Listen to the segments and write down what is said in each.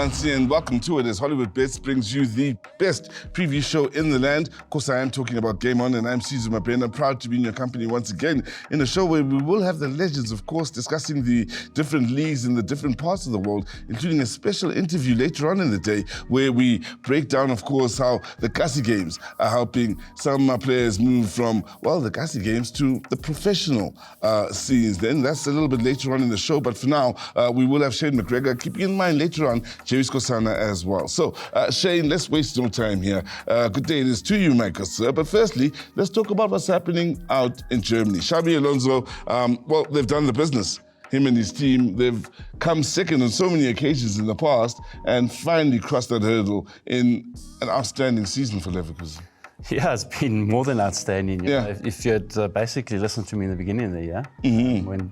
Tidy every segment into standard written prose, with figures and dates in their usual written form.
Nancy, and welcome to it as Hollywood Bets brings you the best preview show in the land. Of course, I am talking about Game On, and I'm Sizwe Mabena, proud to be in your company once again in a show where we will have the legends, of course, discussing the different leagues in the different parts of the world, including a special interview later on in the day where we break down, of course, how the Kasi Games are helping some players move from, well, the Kasi Games to the professional scenes. Then that's a little bit later on in the show, but for now, we will have Shane Mcgregor, keeping in mind later on Jerry Skosana as well. So, Shane, let's waste no time here. Good day it is to you, my good sir. But firstly, let's talk about what's happening out in Germany. Xabi Alonso, well, they've done the business. Him and his team, they've come second on so many occasions in the past and finally crossed that hurdle in an outstanding season for Leverkusen. Yeah, it's been more than outstanding. You know, if you had basically listened to me in the beginning of the year,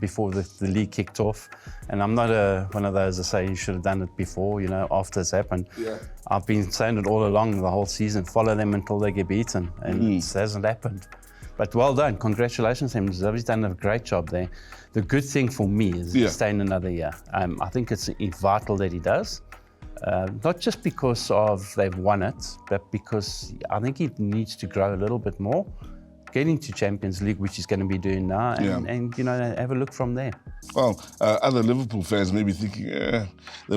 before the league kicked off, and I'm not one of those that say you should have done it before, you know, after it's happened. Yeah. I've been saying it all along the whole season, follow them until they get beaten, and it hasn't happened. But well done, congratulations to him. Xavi's done a great job there. The good thing for me is he's staying another year. I think it's vital that he does. Not just because they've won it, but because I think he needs to grow a little bit more, get into Champions League, which he's going to be doing now, and you know, have a look from there. Well, other Liverpool fans may be thinking they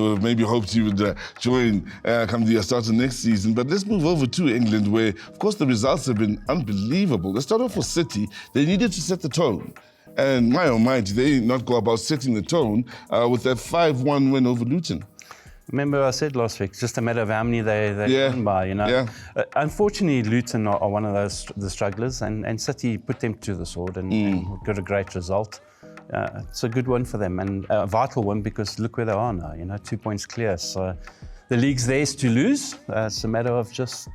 would have maybe hoped he would join come the start of next season. But let's move over to England, where, of course, the results have been unbelievable. Let's start off with City. They needed to set the tone. And my oh my, did they not go about setting the tone with that 5-1 win over Luton? Remember I said last week, just a matter of how many they won by, you know. Unfortunately, Luton are one of the strugglers, and City put them to the sword and got a great result. It's a good one for them, and a vital one, because look where they are now, you know, 2 points clear. So the league's theirs to lose. It's a matter of just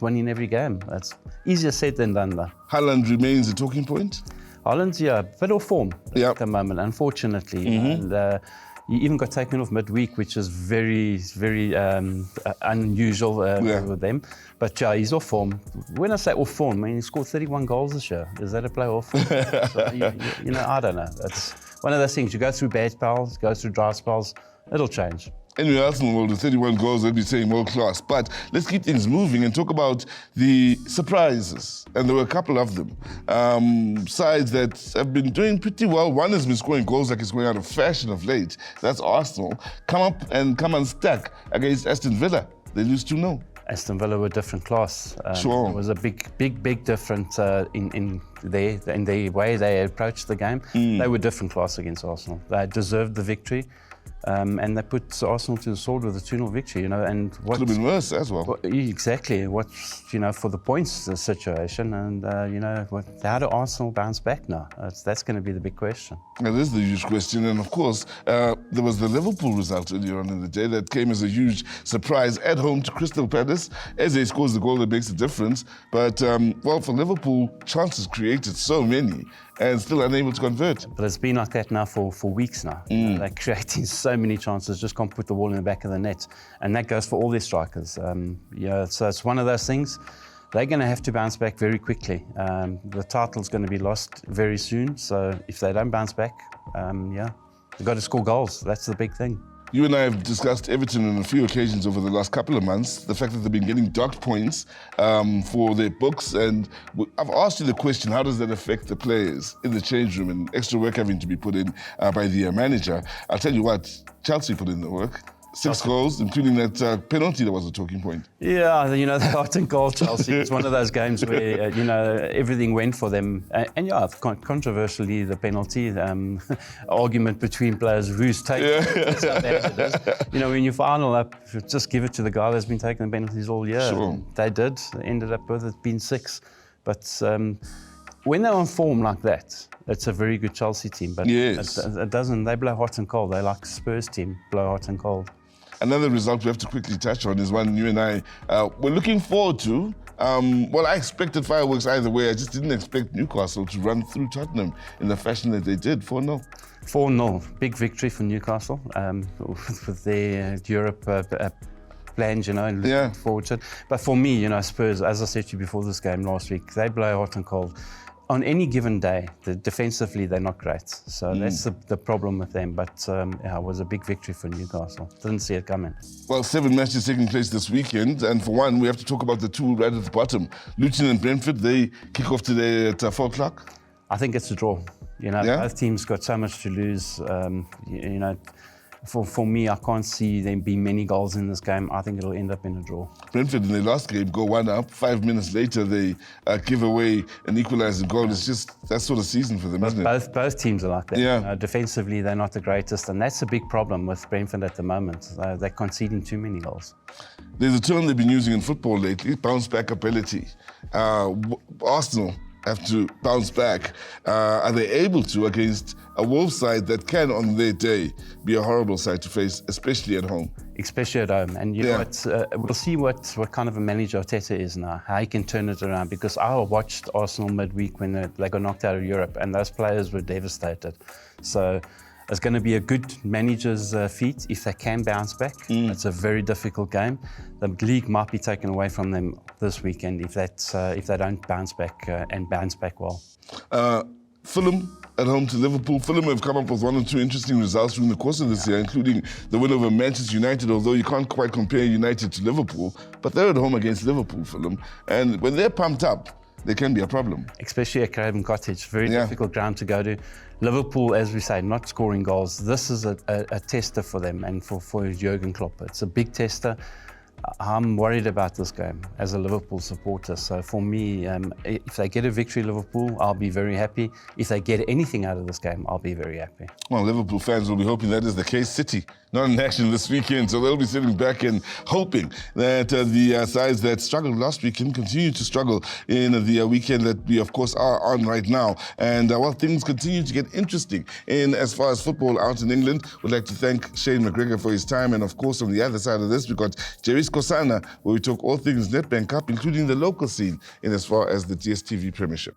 winning every game. It's easier said than done, though. Haaland remains a talking point? Haaland's, a bit off form at the moment, unfortunately. And, he even got taken off midweek, which is very, very unusual with them. But yeah, he's off form. When I say off form, I mean, he scored 31 goals this year. Is that a player off form? So, you know, I don't know. It's one of those things. You go through bad spells, go through dry spells, it'll change. Anyway, Arsenal, well, the 31 goals, they'll be saying world class. But let's keep things moving and talk about the surprises. And there were a couple of them. Sides that have been doing pretty well. One has been scoring goals like it's going out of fashion of late. That's Arsenal. Come unstuck against Aston Villa. They lose 2-0. Aston Villa were a different class. Sure. It was a big difference in the way they approached the game. They were different class against Arsenal. They deserved the victory. And they put Arsenal to the sword with a 2-0 victory, you know. And what could have been worse as well. Exactly. What's, you know, for the points the situation, and you know, how do Arsenal bounce back now? That's going to be the big question. That is the huge question, and of course, there was the Liverpool result earlier on in the day that came as a huge surprise at home to Crystal Palace. Eze scores the goal that makes a difference, but well, for Liverpool, chances created so many, and still unable to convert. But it's been like that now for weeks now. They're creating so many chances, just can't put the ball in the back of the net. And that goes for all their strikers. Yeah, so it's one of those things. They're going to have to bounce back very quickly. The title's going to be lost very soon. So if they don't bounce back, they've got to score goals. That's the big thing. You and I have discussed Everton on a few occasions over the last couple of months, the fact that they've been getting docked points for their books. And I've asked you the question, how does that affect the players in the change room and extra work having to be put in by the manager? I'll tell you what, Chelsea put in the work. 6 goals, including that penalty that was a talking point. Yeah, you know, they often call Chelsea. It's one of those games where, you know, everything went for them. And yeah, controversially, the penalty argument between players, who's taking it. You know, when you're final up, just give it to the guy that's been taking the penalties all year. Sure. They did. They ended up with it being 6. But when they're on form like that, it's a very good Chelsea team. But it doesn't, they blow hot and cold. They like Spurs team, blow hot and cold. Another result we have to quickly touch on is one you and I were looking forward to. Well, I expected fireworks either way. I just didn't expect Newcastle to run through Tottenham in the fashion that they did. 4-0. 4-0. Big victory for Newcastle with their Europe plans, you know, and looking forward to it. But for me, you know, Spurs, as I said to you before this game last week, they blow hot and cold. on any given day, defensively, they're not great. So that's the problem with them. But it was a big victory for Newcastle. Didn't see it coming. Well, 7 matches taking place this weekend. And for one, we have to talk about the two right at the bottom. Luton and Brentford, they kick off today at 4 o'clock. I think it's a draw. Both teams got so much to lose. For me, I can't see there be many goals in this game. I think it'll end up in a draw. Brentford, in their last game, go 1-up. 5 minutes later, they give away an equalising goal. It's just that sort of season for them, isn't it? Both teams are like that. Yeah. Defensively, they're not the greatest, and that's a big problem with Brentford at the moment. They're conceding too many goals. There's a term they've been using in football lately, bounce-back ability. Arsenal have to bounce back. Are they able to against a Wolves side that can, on their day, be a horrible side to face, especially at home? Especially at home. And you know what, we'll see what kind of a manager Arteta is now, how he can turn it around. Because I watched Arsenal midweek when they got knocked out of Europe, and those players were devastated. So it's going to be a good manager's feat if they can bounce back. It's a very difficult game. The league might be taken away from them this weekend if they don't bounce back and bounce back well. Fulham at home to Liverpool. Fulham have come up with 1 or 2 interesting results during the course of this year, including the win over Manchester United, although you can't quite compare United to Liverpool. But they're at home against Liverpool, Fulham. And when they're pumped up, they can be a problem. Especially at Craven Cottage. Very difficult ground to go to. Liverpool, as we say, not scoring goals. This is a tester for them and for Jurgen Klopp. It's a big tester. I'm worried about this game as a Liverpool supporter. So for me, if they get a victory, Liverpool, I'll be very happy. If they get anything out of this game, I'll be very happy. Well, Liverpool fans will be hoping that is the case. City not in action this weekend, so they'll be sitting back and hoping that the sides that struggled last weekend continue to struggle in the weekend that we, of course, are on right now. And while things continue to get interesting in as far as football out in England, we'd like to thank Shane Mcgregor for his time. And of course, on the other side of this, we've got Jerry Skosana, where we talk all things Nedbank Cup, including the local scene in as far as the DStv Premiership.